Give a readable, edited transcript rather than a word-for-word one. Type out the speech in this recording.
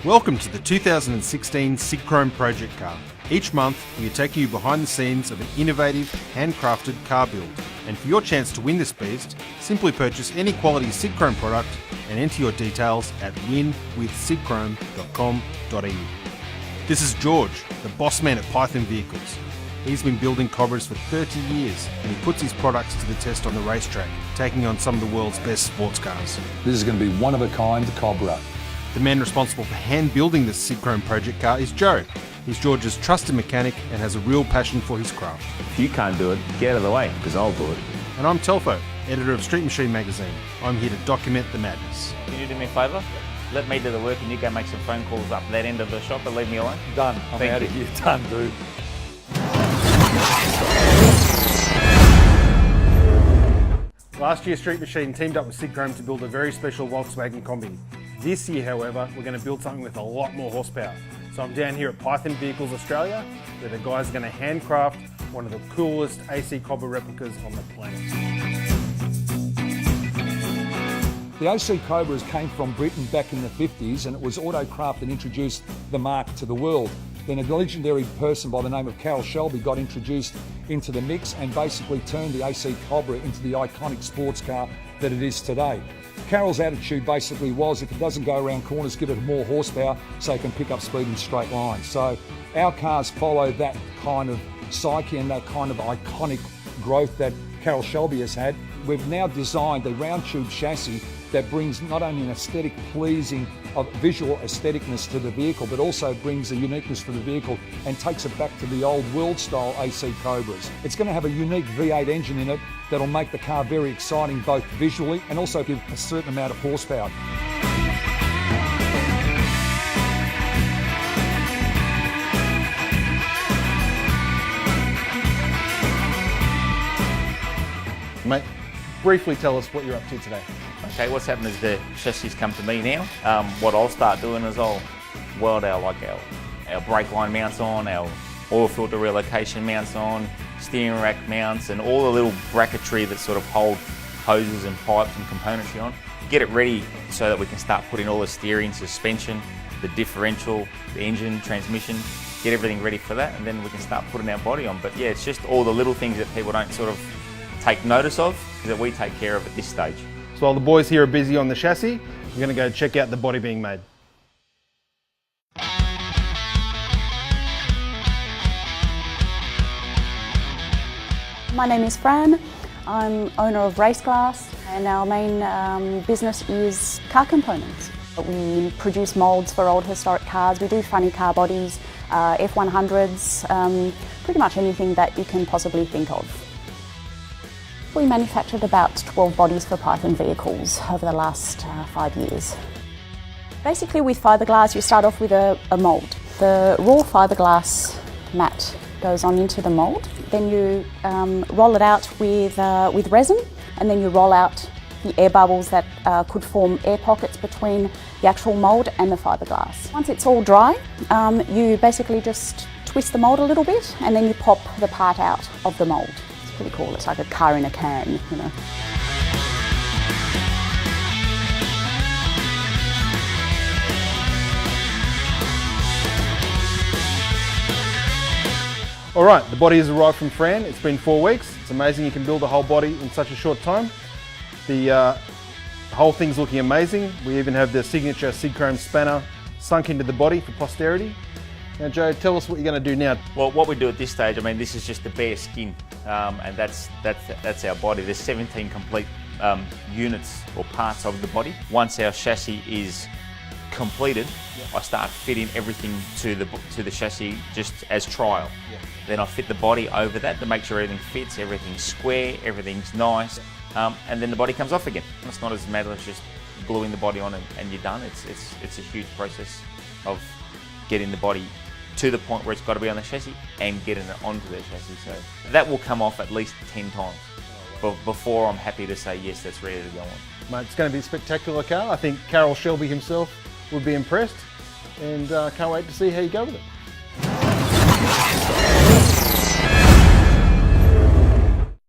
Welcome to the 2016 Sidchrome project car. Each month, we are taking you behind the scenes of an innovative, handcrafted car build. And for your chance to win this beast, simply purchase any quality Sidchrome product and enter your details at winwithsidchrome.com.au. This is George, the boss man at Python Vehicles. He's been building Cobras for 30 years and he puts his products to the test on the racetrack, taking on some of the world's best sports cars. This is going to be one of a kind Cobra. The man responsible for hand building this Sidchrome project car is Joe. He's George's trusted mechanic and has a real passion for his craft. If you can't do it, get out of the way, because I'll do it. And I'm Telfo, editor of Street Machine magazine. I'm here to document the madness. Can you do me a favour? Let me do the work and you go make some phone calls up that end of the shop and leave me alone. Done. I'm out of here. Done, dude. Last year, Street Machine teamed up with Sidchrome to build a very special Volkswagen Combi. This year, however, we're going to build something with a lot more horsepower. So I'm down here at Python Vehicles Australia, where the guys are going to handcraft one of the coolest AC Cobra replicas on the planet. The AC Cobras came from Britain back in the 50s and it was autocraft that introduced the marque to the world. Then a legendary person by the name of Carroll Shelby got introduced into the mix and basically turned the AC Cobra into the iconic sports car that it is today. Carroll's attitude basically was, if it doesn't go around corners, give it more horsepower so it can pick up speed in straight lines. So our cars follow that kind of psyche and that kind of iconic growth that Carroll Shelby has had. We've now designed a round tube chassis that brings not only an aesthetic pleasing of visual aestheticness to the vehicle, but also brings a uniqueness to the vehicle and takes it back to the old world style AC Cobras. It's going to have a unique V8 engine in it that'll make the car very exciting both visually and also give a certain amount of horsepower. Mate, briefly tell us what you're up to today. Okay, what's happened is the chassis come to me now. What I'll start doing is I'll weld our brake line mounts on, our oil filter relocation mounts on, steering rack mounts and all the little bracketry that sort of hold hoses and pipes and componentry on. Get it ready so that we can start putting all the steering, suspension, the differential, the engine, transmission, get everything ready for that and then we can start putting our body on. But yeah, it's just all the little things that people don't sort of take notice of that we take care of at this stage. So while the boys here are busy on the chassis, we're going to go check out the body being made. My name is Fran. I'm owner of Race Glass and our main business is car components. We produce moulds for old historic cars. We do funny car bodies, F100s, pretty much anything that you can possibly think of. We manufactured about 12 bodies for Python Vehicles over the last 5 years. Basically with fiberglass you start off with a mould. The raw fiberglass mat goes on into the mould. Then you roll it out with resin and then you roll out the air bubbles that could form air pockets between the actual mould and the fiberglass. Once it's all dry, you basically just twist the mould a little bit and then you pop the part out of the mould. Pretty cool, it's like a car in a can, you know. All right, the body has arrived from Fran. It's been 4 weeks. It's amazing you can build a whole body in such a short time. The whole thing's looking amazing. We even have the signature Sidchrome spanner sunk into the body for posterity. Now Joe, tell us what you're going to do now. Well, what we do at this stage, I mean, this is just the bare skin, and that's our body. There's 17 complete units or parts of the body. Once our chassis is completed, I start fitting everything to the chassis just as trial. Then I fit the body over that to make sure everything fits, everything's square, everything's nice, and then the body comes off again. It's not as mad as just gluing the body on and you're done. It's a huge process of getting the body to the point where it's got to be on the chassis and getting it onto the chassis. So that will come off at least 10 times before I'm happy to say yes, that's ready to go on. Mate, it's going to be a spectacular car. I think Carroll Shelby himself would be impressed and can't wait to see how you go with it.